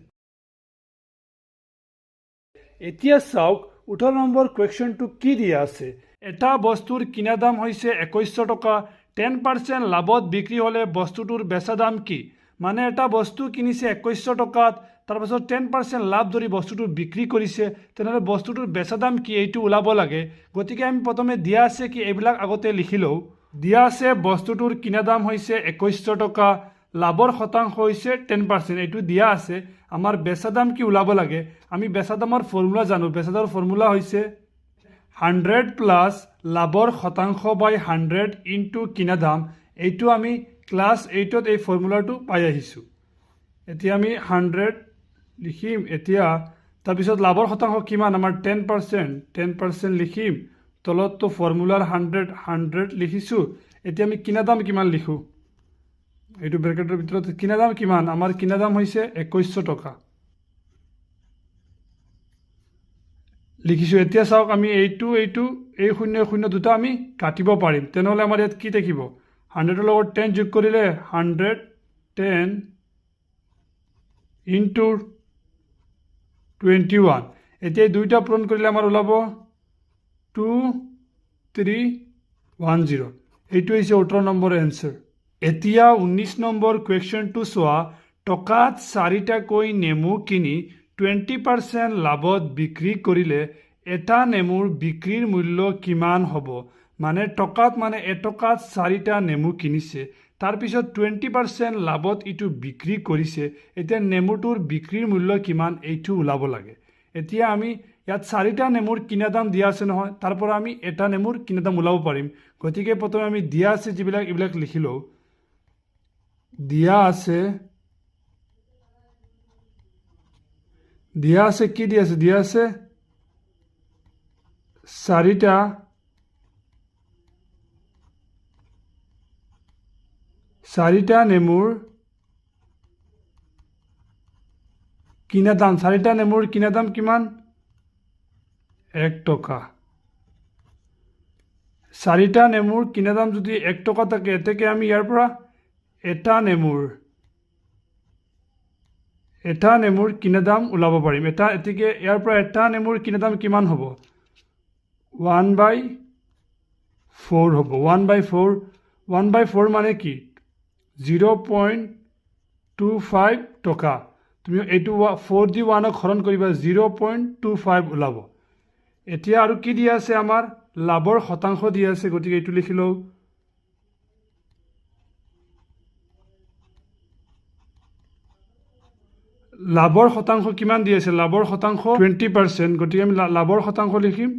এতিয়া চাওক 18 নম্বৰ কুৱেশ্যনটো কি দিয়া আছে। এটা বস্তুৰ কিনা দাম হৈছে 2100 টকা। 10% লাভত বিক্ৰী হ'লে বস্তুটোৰ বেচা দাম কি? মানে এটা বস্তু কিনিছে 2100 টকাত, তাৰপাছত 10% লাভ ধৰি বস্তুটো বিক্ৰী কৰিছে, তেনেহ'লে বস্তুটোৰ বেচা দাম কি এইটো ওলাব লাগে। গতিকে আমি প্ৰথমে দিয়া আছে কি এইবিলাক আগতে লিখি লওঁ। দিয়া আছে বস্তুটোৰ কিনা দাম হৈছে 2100 টকা, লাভৰ শতাংশ হৈছে 10%, এইটো দিয়া আছে। আমাৰ বেচা দাম কি ওলাব লাগে? আমি বেচা দামৰ ফৰ্মুলা জানো। বেচা দামৰ ফৰ্মুলা হৈছে 100 প্লাছ লাভৰ শতাংশ বাই 100 ইনটু কিনা দাম। এইটো আমি ক্লাছ 8ত এই ফৰ্মুলাটো পাই আহিছোঁ। এতিয়া আমি 100 লিখিম। এতিয়া তাৰপিছত লাভৰ শতাংশ কিমান? আমাৰ 10% লিখিম। তলততো ফৰ্মুলাৰ 100 লিখিছোঁ। এতিয়া আমি কিনা দাম কিমান লিখোঁ? এইটো ব্ৰেকেটৰ ভিতৰত কিনা দাম কিমান? আমাৰ কিনা দাম হৈছে 2100 টকা লিখিছোঁ। এতিয়া চাওক আমি এই 0 দুটা আমি কাটিব পাৰিম। তেনেহ'লে আমাৰ ইয়াত কি থাকিব? 100 লগত 10 যোগ কৰিলে 110 ইনটু 21 এতিয়া দুইটা পূৰণ কৰিলে আমাৰ ওলাব 2310 এইটো হৈছে 18 নম্বৰ এনসাৰ এতিয়া 19 নম্বৰ কুৱেশ্যনটো চোৱা টকাত 4টাকৈ নেমু কিনি 20% লাভত বিক্ৰী কৰিলে এটা নেমুৰ বিক্ৰীৰ মূল্য কিমান হ'ব মানে টকাত মানে এটকাত 4টা নেমু কিনিছে তাৰপিছত 20% লাভত ইটো বিক্ৰী কৰিছে এতিয়া নেমুটোৰ বিক্ৰীৰ মূল্য কিমান এইটো ওলাব লাগে এতিয়া আমি ইয়াত 4টা নেমুৰ কিনা দাম দিয়া আছে নহয় তাৰ পৰা আমি এটা নেমুৰ কিনা দাম ওলাব পাৰিম গতিকে প্ৰথমে আমি দিয়া আছে যিবিলাক এইবিলাক লিখি লওঁ দিয়া আছে কি দিয়া আছে 4টা নেমুৰ কিনা দাম 4টা নেমুৰ কিনা দাম কিমান 1 টকা 4টা নেমুৰ কিনা দাম যদি 1 টকা থাকে এতেকে আমি ইয়াৰ পৰা এটা নেমুৰ কিনা দাম ওলাব পাৰিম এতেকে ইয়াৰ পৰা এটা নেমুৰ কিনা দাম কিমান হ'ব 1/4 হ'ব 1/4 মানে কি 0.25 টকা তুমি এইটো 4 দি 1 হৰণ কৰিবা 0.25 ওলাব এতিয়া আৰু কি দিয়া আছে আমাৰ লাভৰ শতাংশ দিয়া আছে গতিকে এইটো লিখি লওঁ লাভৰ শতাংশ কিমান দি আছে লাভৰ শতাংশ 20% গতিকে আমি লাভৰ শতাংশ লিখিম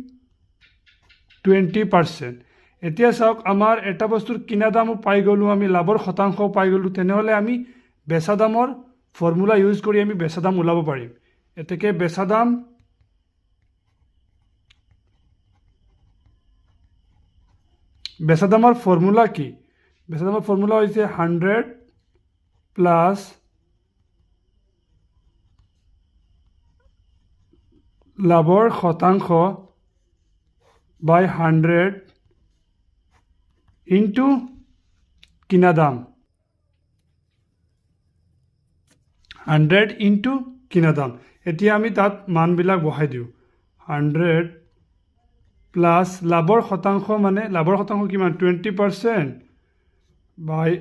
20% এতিয়া চাওক আমাৰ এটা বস্তুৰ কিনা দামো পাই গলো আমি লাভৰ শতাংশ পাই গলো তেনেহলে আমি বেচা দামৰ ফৰ্মুলা ইউজ কৰি আমি বেচা দাম ওলাব পাৰিম এতেকে বেচা দামৰ ফৰ্মুলা কি বেচা দামৰ ফৰ্মুলা হৈছে 100 প্লাস লাভৰ শতাংশ বাই 100 ইনটু কিনা দাম 100 ইনটু কিনা দাম এতিয়া আমি তাত মানবিলাক বহাই দিওঁ 100 প্লাস লাভৰ শতাংশ মানে লাভৰ শতাংশ কিমান 20% বাই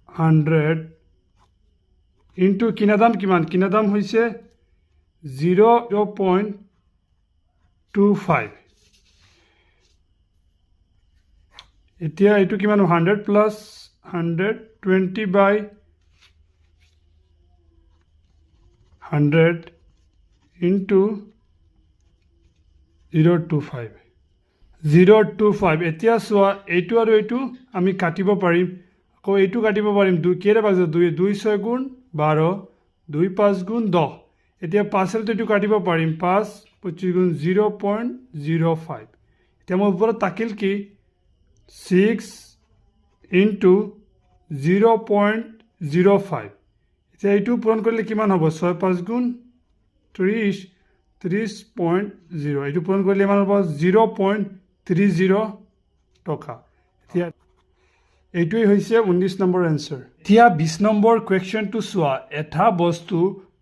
100 ইনটু কিনা দাম কিমান কিনা দাম হৈছে 0.25 এতিয়া এইটো কিমান 100 প্লাস 120 বাই 100 ইনটু 0.25 এতিয়া চোৱা এইটো আৰু এইটো আমি কাটিব পাৰিম আকৌ এইটো কাটিব পাৰিম কেইটা পাঁচ 2 6 গুণ 12 2 5 গুণ 10 এতিয়া 5 এইটো কাটিব পাৰিম 5 25 গুণ 0.05 এতিয়া মোৰ ওপৰত থাকিল কি 6 ইনটু 0.05 এতিয়া এইটো পূৰণ কৰিলে কিমান হ'ব 6 5 গুণ 30 30.0 এইটো পূৰণ কৰিলে ইমান হ'ব 0.30 টকা এতিয়া এইটোই হৈছে 19 নম্বৰ এনসাৰ এতিয়া 20 নম্বৰ কুৱেশ্যনটো চোৱা এটা বস্তু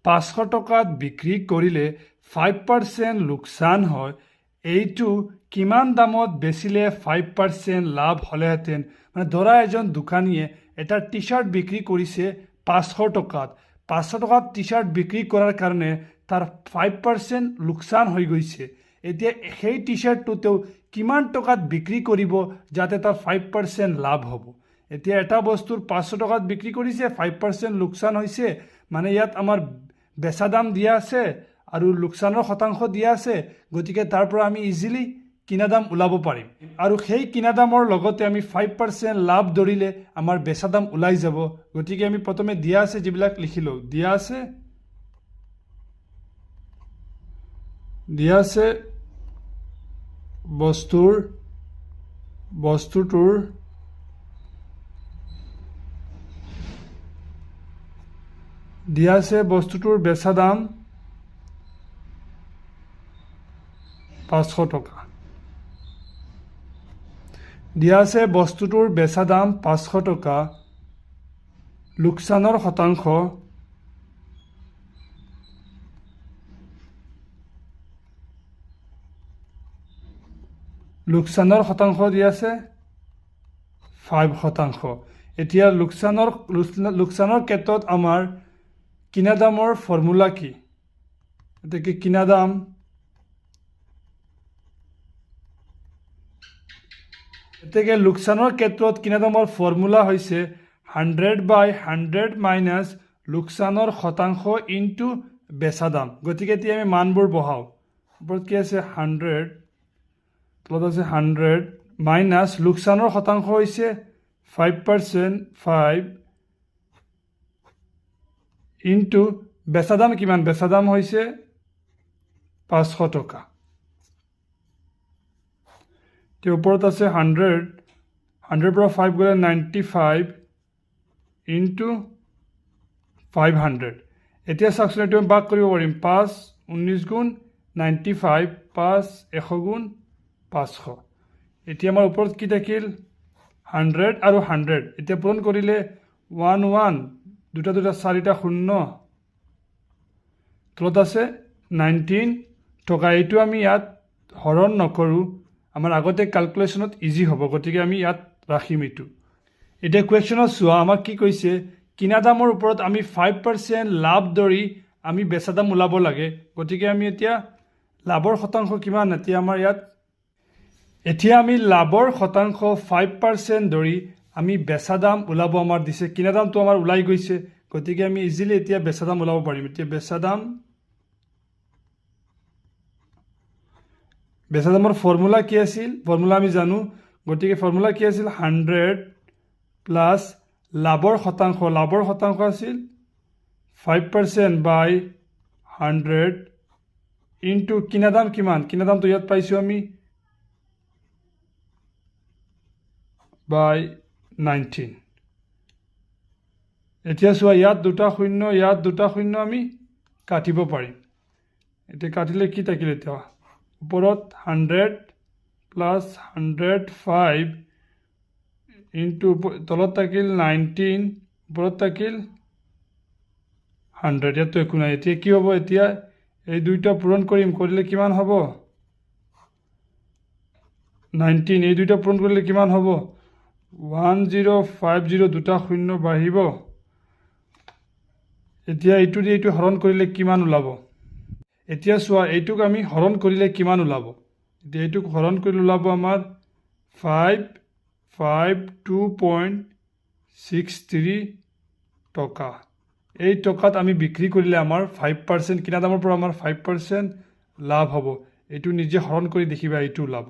500 টকাত বিক্ৰী কৰিলে 5% লোকচান হয় এইটো কিমান দামত বেচিলে 5% লাভ হলেহেঁতেন মানে ধৰা এজন দোকানীয়ে এটা টি-শাৰ্ট বিক্ৰী কৰিছে 500 টকাত 500 টকাত টি-শাৰ্ট বিক্ৰী কৰাৰ কাৰণে তাৰ 5% লোকচান হৈ গৈছে এতিয়া সেই টি-শাৰ্টটো তেওঁ কিমান টকাত বিক্ৰী কৰিব যাতে তাৰ 5% লাভ হ'ব এতিয়া এটা বস্তুৰ 500 টকাত বিক্ৰী কৰিছে 5% লোকচান হৈছে মানে ইয়াত আমাৰ বেচা দাম দিয়া আছে আৰু লোকচানৰ শতাংশ দিয়া আছে গতিকে তাৰ পৰা আমি ইজিলি কিনা দাম ওলাব পাৰিম আৰু সেই কিনা দামৰ লগতে আমি 5% লাভ ধৰিলে আমাৰ বেচা দাম ওলাই যাব গতিকে আমি প্ৰথমে দিয়া আছে যিবিলাক লিখি লওঁ দিয়া আছে বস্তুটোৰ দিয়া আছে বস্তুটোৰ বেচা দাম 500 টকা দিয়া আছে বস্তুটোৰ বেচা দাম 500 টকা, লোকচানৰ শতাংশ দিয়া আছে 5%। এতিয়া লোকচানৰ ক্ষেত্ৰত আমাৰ কিনা দামৰ ফৰ্মুলা কি? এতেকে কিনা দাম এতেকে লোকচানৰ ক্ষেত্ৰত কিনা দামৰ ফৰ্মুলা হৈছে 100/100 মাইনাছ লোকচানৰ শতাংশ ইনটু বেচা দাম। গতিকে এতিয়া আমি মানবোৰ বহাও। ওপৰত কি আছে 100, তলত আছে 100 মাইনাছ লোকচানৰ শতাংশ হৈছে 5%, 5 ইনটু বেচা দাম কিমান? বেচা দাম হৈছে 500 টকা। ওপৰত আছে 100 পৰা 5 গ'লে 95 ইনটু 500। এতিয়া চাওকচোন এইটো আমি ভাগ কৰিব পাৰিম। 5 19 গুণ 95, 5 100 গুণ 500। এতিয়া আমাৰ ওপৰত কি থাকিল? 100 আৰু 100। এতিয়া পূৰণ কৰিলে 1 1 দুটা 4টা 0, তলত আছে 19 টকা। এইটো আমি ইয়াত হৰণ নকৰোঁ, আমাৰ আগতে ক্যালকুলেশ্যনত ইজি হ'ব, গতিকে আমি ইয়াত ৰাখিম এইটো। এতিয়া কুৱেশ্যনত চোৱা আমাক কি কৈছে? কিনা দামৰ ওপৰত আমি 5% লাভ ধৰি আমি বেচা দাম ওলাব লাগে। গতিকে আমি এতিয়া লাভৰ শতাংশ কিমান? এতিয়া আমি লাভৰ শতাংশ 5% ধৰি আমি বেচা দাম ওলাব আমাৰ দিছে। কিনা দামটো আমাৰ ওলাই গৈছে, গতিকে আমি ইজিলি এতিয়া বেচা দাম ওলাব পাৰিম। এতিয়া বেচা দামৰ ফৰ্মুলা কি আছিল? ফৰ্মুলা আমি জানো, গতিকে ফৰ্মুলা কি আছিল? 100 প্লাছ লাভৰ শতাংশ আছিল 5%/100 ইনটু কিনা দাম কিমান? কিনা দামটো ইয়াত পাইছোঁ আমি /19। এতিয়া চোৱা ইয়াত 2টা 0, ইয়াত 2টা 0 আমি কাটিব পাৰিম। এতিয়া কাটিলে কি থাকিল? এতিয়া ওপৰত 100 প্লাছ 105 ইনটু তলত থাকিল 19, ওপৰত থাকিল 100। ইয়াততো একো নাই। এতিয়া কি হ'ব? এতিয়া এই দুইটা পূৰণ কৰিলে কিমান হ'ব? 19। এই দুইটা পূৰণ কৰিলে কিমান হ'ব? 1050, দুটা 0 বাঢ়িব। এতিয়া এইটো দি এইটো হৰণ কৰিলে কিমান ওলাব? এতিয়া চোৱা এইটোক আমি হৰণ কৰিলে কিমান ওলাব? এতিয়া এইটোক হৰণ কৰিলে ওলাব আমাৰ 552.63 টকা। এই টকাত আমি বিক্ৰী কৰিলে আমাৰ 5% কিনা দামৰ পৰা আমাৰ 5% লাভ হ'ব। এইটো নিজে হৰণ কৰি দেখিবা, এইটো ওলাব।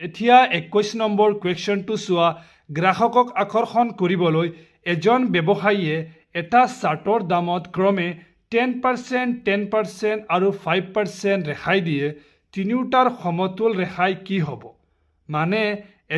এতিয়া 21 নম্বৰ কুৱেশ্যনটো চোৱা। গ্ৰাহকক আকৰ্ষণ কৰিবলৈ এজন ব্যৱসায়ীয়ে এটা চাৰ্টৰ দামত ক্ৰমে 10%, 10% আৰু 5% ৰেহাই দিয়ে। তিনিওটাৰ সমতুল ৰেহাই কি হ'ব? মানে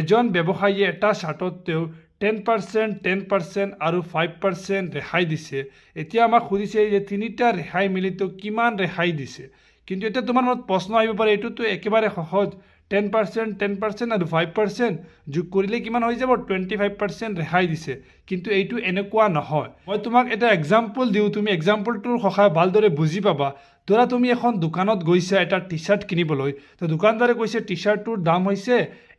এজন ব্যৱসায়ীয়ে এটা চাৰ্টত তেওঁ 10%, 10% আৰু 5% ৰেহাই দিছে। এতিয়া আমাক সুধিছে যে তিনিটা ৰেহাই মিলি তেওঁ কিমান ৰেহাই দিছে। কিন্তু এতিয়া তোমাৰ মনত প্ৰশ্ন আহিব পাৰে, এইটোতো একেবাৰে সহজ। 10%, 10% আৰু 5% যোগ কৰিলে কিমান হৈ যাব? 25% ৰেহাই দিছে। কিন্তু এইটো এনেকুৱা নহয়। মই তোমাক এটা এক্সাম্পল দিওঁ, তুমি এক্সাম্পলটোৰ সহায়ত ভালদৰে বুজি পাবা। ধৰা তুমি এখন দোকানত গৈছা এটা টি চাৰ্ট কিনিবলৈ, তো দোকানদাৰে কৈছে টি চাৰ্টটোৰ দাম হৈছে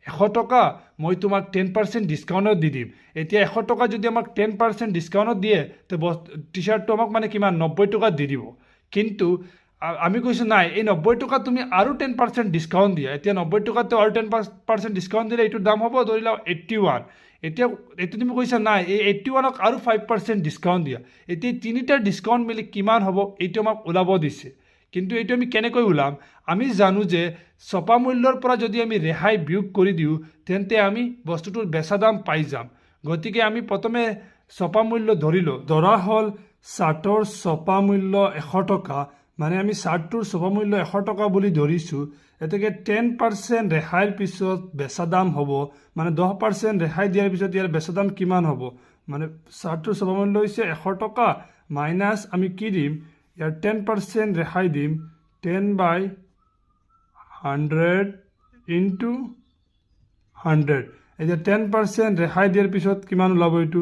100 টকা, মই তোমাক 10% ডিছকাউণ্টত দি দিম। এতিয়া 100 টকা যদি আমাক 10% ডিছকাউণ্টত দিয়ে, তো টি চাৰ্টটো আমাক মানে কিমান? 90 টকাত দি দিব। কিন্তু আমি কৈছোঁ নাই, এই 90 টকা তুমি আৰু 10% ডিছকাউণ্ট দিয়া। এতিয়া 90 টকাততো আৰু 10% ডিছকাউণ্ট দিলে এইটোৰ দাম হ'ব ধৰি লওক 81। এতিয়া এইটো তুমি কৈছা নাই, এই 81ক আৰু 5% ডিছকাউণ্ট দিয়া। এতিয়া তিনিটাৰ ডিছকাউণ্ট মিলি কিমান হ'ব এইটো আমাক ওলাব দিছে। কিন্তু এইটো আমি কেনেকৈ ওলাম? আমি জানো যে ছপা মূল্যৰ পৰা যদি আমি ৰেহাই বিয়োগ কৰি দিওঁ, তেন্তে আমি বস্তুটোৰ বেচা দাম পাই যাম। গতিকে আমি প্ৰথমে ছপা মূল্য ধৰিলোঁ। ধৰা হ'ল চাৰ্টৰ ছপা মূল্য 100 টকা, মানে আমি চাৰ্টটোৰ ছপা মূল্য 100 টকা বুলি ধৰিছোঁ। এতেকে 10% ৰেহাইৰ পিছত বেচা দাম হ'ব, মানে 10% ৰেহাই দিয়াৰ পিছত ইয়াৰ বেচা দাম কিমান হ'ব? মানে চাৰ্টটোৰ ছপা মূল্য হৈছে 100 টকা মাইনাছ আমি কি দিম? ইয়াৰ 10% ৰেহাই দিম, 10/100 ইনটু 100 এতিয়া 10% ৰেহাই দিয়াৰ পিছত কিমান ওলাব এইটো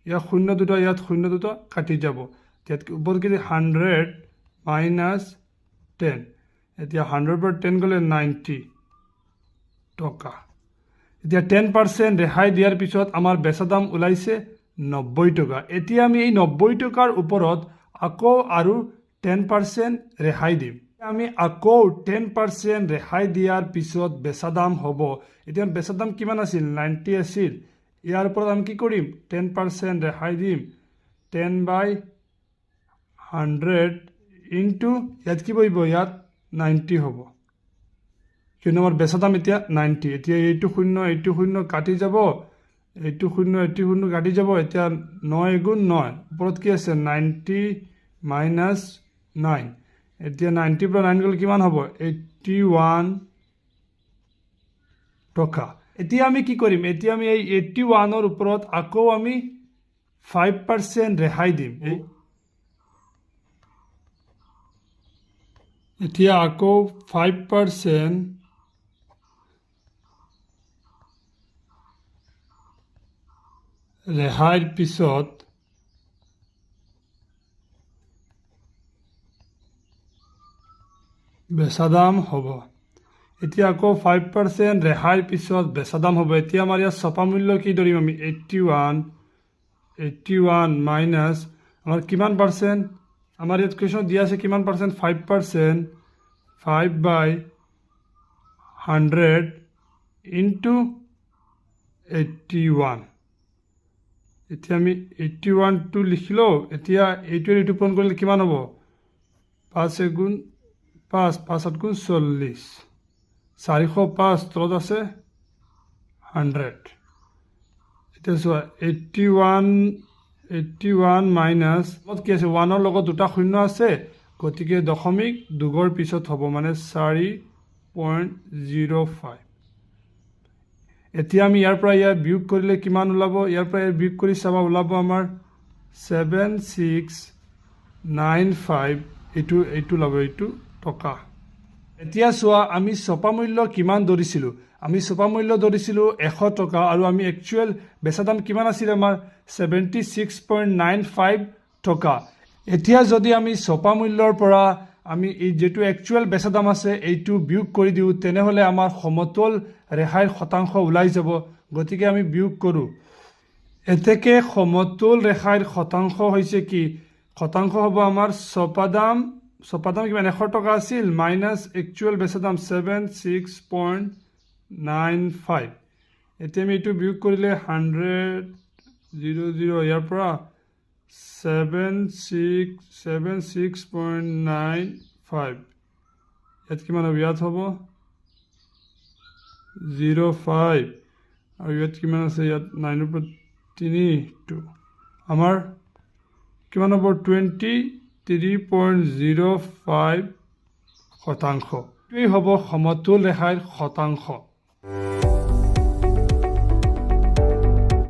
ইয়াত 0 দুটা ইয়াত 0 দুটা কাটি যাব ইয়াত ওপৰত কি 100 মাইনাছ 10 এতিয়া 100 পৰা 10 গ'লে 90 টকা এতিয়া 10% ৰেহাই দিয়াৰ পিছত আমাৰ বেচা দাম ওলাইছে 90 টকা এতিয়া আমি এই 90 টকাৰ ওপৰত আকৌ আৰু 10% ৰেহাই দিম আমি আকৌ 10% ৰেহাই দিয়াৰ পিছত বেচা দাম হ'ব এতিয়া বেচা দাম কিমান আছিল 90 আছিল ইয়াৰ ওপৰত আমি কি কৰিম 10% ৰেহাই দিম 10/100 ইনটু ইয়াত কি বহিব ইয়াত 90 হ'ব কিয়নো আমাৰ বেচা দাম এতিয়া 90 এতিয়া এইটো 0 কাটি যাব এইটো 0 কাটি যাব এতিয়া 9 গুণ 9 ওপৰত কি আছে 90 মাইনাছ 9 এতিয়া 90 পৰা 9 গ'লে কিমান হ'ব 81 টকা এতিয়া আমি কি কৰিম এতিয়া আমি এই 81ৰ ওপৰত আকৌ আমি 5% ৰেহাই দিম এতিয়া আকৌ 5% ৰেহাইৰ পিছত বেচা দাম হ'ব এতিয়া আকৌ 5% ৰেহাইৰ পিছত বেচা দাম হ'ব এতিয়া আমাৰ ইয়াত ছপা মূল্য কি ধৰিম আমি 81 মাইনাছ আমাৰ কিমান পাৰ্চেণ্ট আমাৰ ইয়াত কুৱেশ্যন দিয়া আছে কিমান পাৰ্চেণ্ট 5% 5/100 ইনটু 81 এতিয়া আমি 81টো লিখিলোঁ এতিয়া এইটো পূৰণ কৰিলে কিমান হ'ব 5 গুণ 5 5 গুণ 40 405 তলত আছে 100 এতিয়া চোৱা 81 মাইনাছ কি আছে 1ৰ লগত দুটা শূন্য আছে গতিকে দশমিক 2ৰ পিছত হ'ব মানে 4.05 এতিয়া আমি ইয়াৰ পৰা ইয়াৰ বিয়োগ কৰিলে কিমান ওলাব ইয়াৰ পৰা ইয়াৰ বিয়োগ কৰি চাবা ওলাব আমাৰ 7695 এইটো ওলাব এইটো টকা এতিয়া চোৱা আমি ছপা মূল্য কিমান ধৰিছিলোঁ আমি ছপা মূল্য ধৰিছিলোঁ 100 টকা আৰু আমি একচুৱেল বেচা দাম কিমান আছিল আমাৰ 76.95 টকা এতিয়া যদি আমি ছপা মূল্যৰ পৰা আমি এই যেটো একচুৱেল বেচা দাম আছে এইটো বিয়োগ কৰি দিওঁ তেনেহ'লে আমাৰ সমতল ৰেহাইৰ শতাংশ ওলাই যাব গতিকে আমি বিয়োগ কৰোঁ এতেকে সমতল ৰেহাইৰ শতাংশ হৈছে কি শতাংশ হ'ব আমাৰ ছপা দাম কিমান 100 টকা আছিল মাইনাছ একচুৱেল বেচা দাম 76.95 এতিয়া আমি এইটো বিয়োগ কৰিলে 100 ইয়াৰ পৰা 76.95 ইয়াত কিমান হ'ব ইয়াত হ'ব 05 আৰু ইয়াত কিমান আছে ইয়াত 9ৰ পৰা 3 আমাৰ কিমান হ'ব 23.05 শতাংশ এইটোৱেই হ'ব সমতল ৰেহাইৰ শতাংশ